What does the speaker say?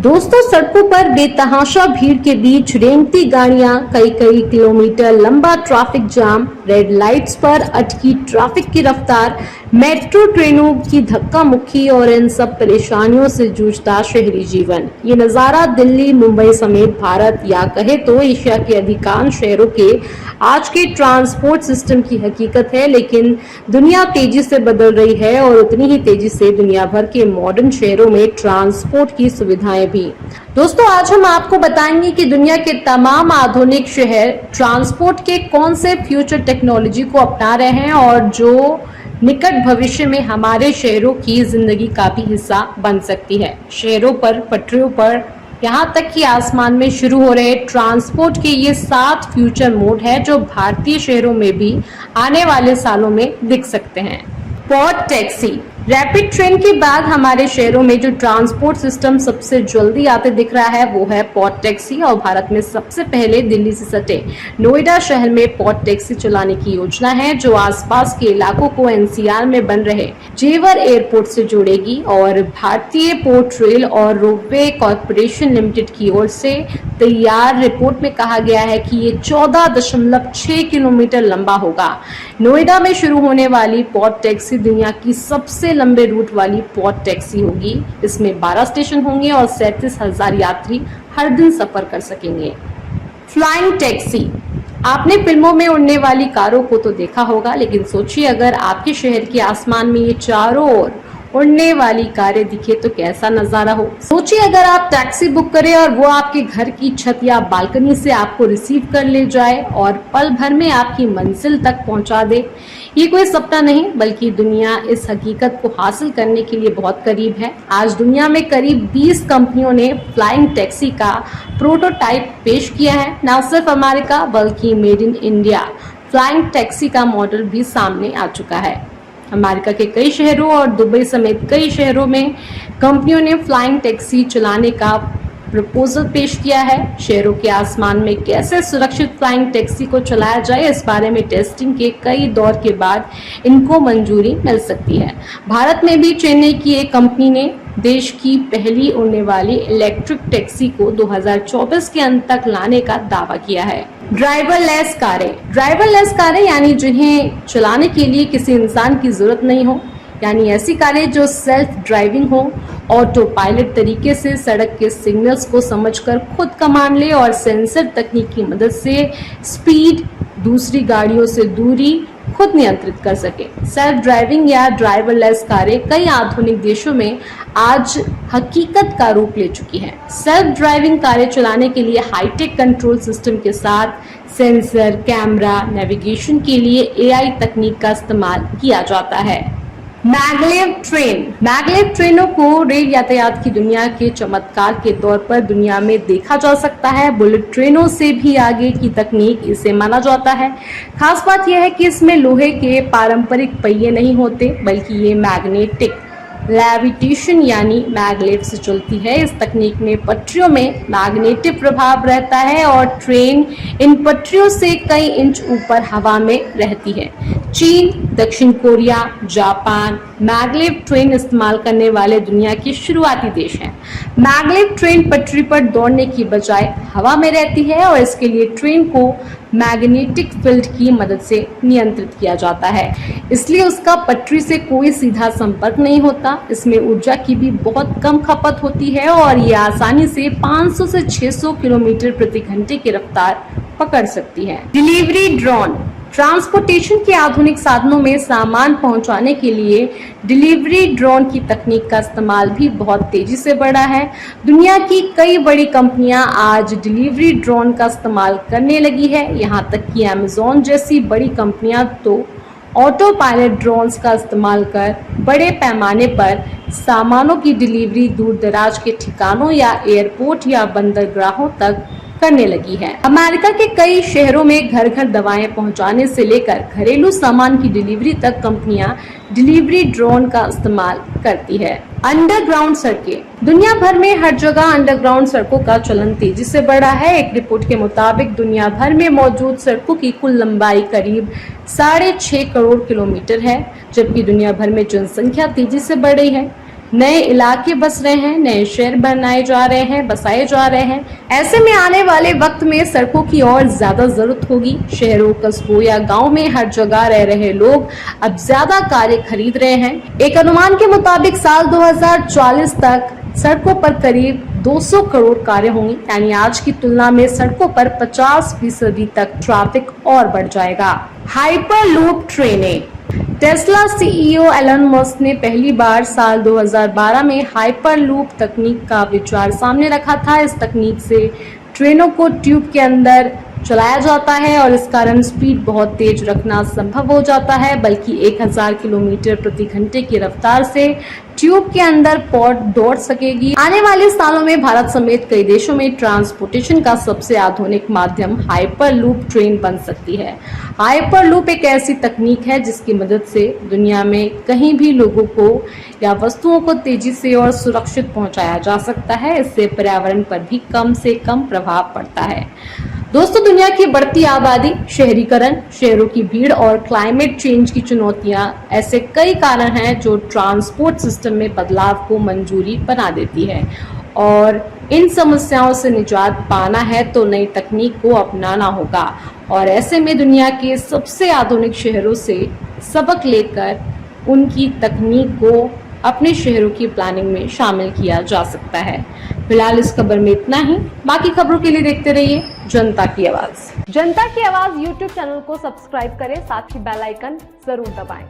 दोस्तों, सड़कों पर बेतहाशा भीड़ के बीच रेंगती गाड़ियां, कई कई किलोमीटर लंबा ट्रैफिक जाम, रेड लाइट्स पर अटकी ट्रैफिक की रफ्तार, मेट्रो ट्रेनों की धक्का मुक्की और इन सब परेशानियों से जूझता शहरी जीवन। ये नजारा दिल्ली, मुंबई समेत भारत या कहे तो एशिया के अधिकांश शहरों के आज के ट्रांसपोर्ट सिस्टम की हकीकत है। लेकिन दुनिया तेजी से बदल रही है और उतनी ही तेजी से दुनिया भर के मॉडर्न शहरों में ट्रांसपोर्ट की सुविधाएं भी। दोस्तों, आज हम आपको बताएंगे कि दुनिया के तमाम आधुनिक शहर ट्रांसपोर्ट के कौन से फ्यूचर टेक्नोलॉजी को अपना रहे हैं और जो निकट भविष्य में हमारे शहरों की जिंदगी का भी हिस्सा बन सकती है। शहरों पर, पटरियों पर, यहाँ तक कि आसमान में शुरू हो रहे ट्रांसपोर्ट के ये 7 फ्यूचर मोड है जो भारतीय शहरों में भी आने वाले सालों में दिख सकते हैं। पॉड टैक्सी, रैपिड ट्रेन के बाद हमारे शहरों में जो ट्रांसपोर्ट सिस्टम सबसे जल्दी आते दिख रहा है वो है पॉड टैक्सी। और भारत में सबसे पहले दिल्ली से सटे नोएडा शहर में पॉड टैक्सी चलाने की योजना है जो आसपास के इलाकों को एनसीआर में बन रहे जेवर एयरपोर्ट से जोड़ेगी। और भारतीय पोर्ट रेल और रोपवे कॉर्पोरेशन लिमिटेड की ओर से तैयार रिपोर्ट में कहा गया है कि ये 14.6 किलोमीटर लंबा होगा। नोएडा में शुरू होने वाली पॉड टैक्सी दुनिया की सबसे लंबे रूट वाली पॉड टैक्सी होगी। इसमें 12 स्टेशन होंगे और 37,000 यात्री हर दिन सफर कर सकेंगे। फ्लाइंग टैक्सी, आपने फिल्मों में उड़ने वाली कारों को तो देखा होगा, लेकिन सोचिए अगर आपके शहर के आसमान में ये चारों ओर उड़ने वाली कारें दिखे तो कैसा नजारा हो। सोचिए अगर आप टैक्सी बुक करें और वो आपके घर की छत या बालकनी से आपको रिसीव कर ले जाए और पल भर में आपकी मंजिल तक पहुंचा दे। ये कोई सपना नहीं बल्कि दुनिया इस हकीकत को हासिल करने के लिए बहुत करीब है। आज दुनिया में करीब 20 कंपनियों ने फ्लाइंग टैक्सी का प्रोटोटाइप पेश किया है। न सिर्फ अमेरिका बल्कि made in India flying taxi का मॉडल भी सामने आ चुका है। अमेरिका के कई शहरों और दुबई समेत कई शहरों में कंपनियों ने फ्लाइंग टैक्सी चलाने का प्रपोजल पेश किया है। शहरों के आसमान में कैसे सुरक्षित फ्लाइंग टैक्सी को चलाया जाए, इस बारे में टेस्टिंग के कई दौर के बाद इनको मंजूरी मिल सकती है। भारत में भी चेन्नई की एक कंपनी ने देश की पहली उड़ने वाली इलेक्ट्रिक टैक्सी को 2024 के अंत तक लाने का दावा किया है। ड्राइवरलेस कारें यानी जिन्हें चलाने के लिए किसी इंसान की जरूरत नहीं हो, यानी ऐसी कारें जो सेल्फ ड्राइविंग हो, ऑटो पायलट तरीके से सड़क के सिग्नल्स को समझकर खुद कमांड ले और सेंसर तकनीक की मदद से स्पीड, दूसरी गाड़ियों से दूरी खुद नियंत्रित कर सके। सेल्फ ड्राइविंग या ड्राइवरलेस कारें कई आधुनिक देशों में आज हकीकत का रूप ले चुकी हैं। सेल्फ ड्राइविंग कारें चलाने के लिए हाईटेक कंट्रोल सिस्टम के साथ सेंसर, कैमरा, नेविगेशन के लिए एआई तकनीक का इस्तेमाल किया जाता है। मैगलेव ट्रेनों को रेल यातायात की दुनिया के चमत्कार के तौर पर दुनिया में देखा जा सकता है। बुलेट ट्रेनों से भी आगे की तकनीक इसे माना जाता है। खास बात यह है कि इसमें लोहे के पारंपरिक पहिए नहीं होते बल्कि ये मैग्नेटिक लेविटेशन यानी मैगलेव से चलती है। इस तकनीक में पटरियों में मैग्नेटिक प्रभाव रहता है और ट्रेन इन पटरियों से कई इंच ऊपर हवा में रहती है। चीन, दक्षिण कोरिया, जापान मैगलेव ट्रेन इस्तेमाल करने वाले दुनिया के शुरुआती देश हैं। मैगलेव ट्रेन पटरी पर दौड़ने की बजाय हवा में रहती है और इसके लिए ट्रेन को मैग्नेटिक फील्ड की मदद से नियंत्रित किया जाता है, इसलिए उसका पटरी से कोई सीधा संपर्क नहीं होता। इसमें ऊर्जा की भी बहुत कम खपत होती है और ये आसानी से 500 से 600 किलोमीटर प्रति घंटे की रफ्तार पकड़ सकती है। डिलीवरी ड्रोन, ट्रांसपोर्टेशन के आधुनिक साधनों में सामान पहुंचाने के लिए डिलीवरी ड्रोन की तकनीक का इस्तेमाल भी बहुत तेजी से बढ़ा है। दुनिया की कई बड़ी कंपनियां आज डिलीवरी ड्रोन का इस्तेमाल करने लगी है। यहां तक कि अमेज़न जैसी बड़ी कंपनियां तो ऑटो पायलट ड्रोन्स का इस्तेमाल कर बड़े पैमाने पर सामानों की डिलीवरी दूर दराज के ठिकानों या एयरपोर्ट या बंदरगाहों तक करने लगी है। अमेरिका के कई शहरों में घर घर दवाएं पहुंचाने से लेकर घरेलू सामान की डिलीवरी तक कंपनियां डिलीवरी ड्रोन का इस्तेमाल करती है। अंडरग्राउंड सड़कें, दुनिया भर में हर जगह अंडरग्राउंड सड़कों का चलन तेजी से बढ़ा है। एक रिपोर्ट के मुताबिक दुनिया भर में मौजूद सड़कों की कुल लंबाई करीब 6.5 करोड़ किलोमीटर है, जबकि दुनिया भर में जनसंख्या तेजी से बढ़ रही है। नए इलाके बस रहे हैं, नए शहर बनाए जा रहे हैं, बसाए जा रहे हैं। ऐसे में आने वाले वक्त में सड़कों की और ज्यादा जरूरत होगी। शहरों, कस्बों या गांव में हर जगह रह रहे लोग अब ज्यादा कारें खरीद रहे हैं। एक अनुमान के मुताबिक साल 2040 तक सड़कों पर करीब 200 करोड़ कारें होंगी, यानी आज की तुलना में सड़कों पर 50% तक ट्रैफिक और बढ़ जाएगा। हाइपरलूप ट्रेनें। टेस्ला सीईओ एलन मस्क ने पहली बार साल 2012 में हाइपरलूप तकनीक का विचार सामने रखा था। इस तकनीक से ट्रेनों को ट्यूब के अंदर चलाया जाता है और इस कारण स्पीड बहुत तेज रखना संभव हो जाता है, बल्कि 1000 किलोमीटर प्रति घंटे की रफ्तार से ट्यूब के अंदर पॉड दौड़ सकेगी। आने वाले सालों में भारत समेत कई देशों में ट्रांसपोर्टेशन का सबसे आधुनिक माध्यम हाइपरलूप ट्रेन बन सकती है। हाइपरलूप एक ऐसी तकनीक है जिसकी मदद से दुनिया में कहीं भी लोगों को या वस्तुओं को तेजी से और सुरक्षित पहुंचाया जा सकता है। इससे पर्यावरण पर भी कम से कम प्रभाव पड़ता है। दोस्तों, दुनिया की बढ़ती आबादी, शहरीकरण, शहरों की भीड़ और क्लाइमेट चेंज की चुनौतियां ऐसे कई कारण हैं जो ट्रांसपोर्ट सिस्टम में बदलाव को मंजूरी बना देती है और इन समस्याओं से निजात पाना है तो नई तकनीक को अपनाना होगा और ऐसे में दुनिया के सबसे आधुनिक शहरों से सबक लेकर उनकी तकनीक को अपने शहरों की प्लानिंग में शामिल किया जा सकता है। फिलहाल इस खबर में इतना ही। बाकी खबरों के लिए देखते रहिए जनता की आवाज। जनता की आवाज यूट्यूब चैनल को सब्सक्राइब करें, साथ ही बेल आइकन जरूर दबाएं।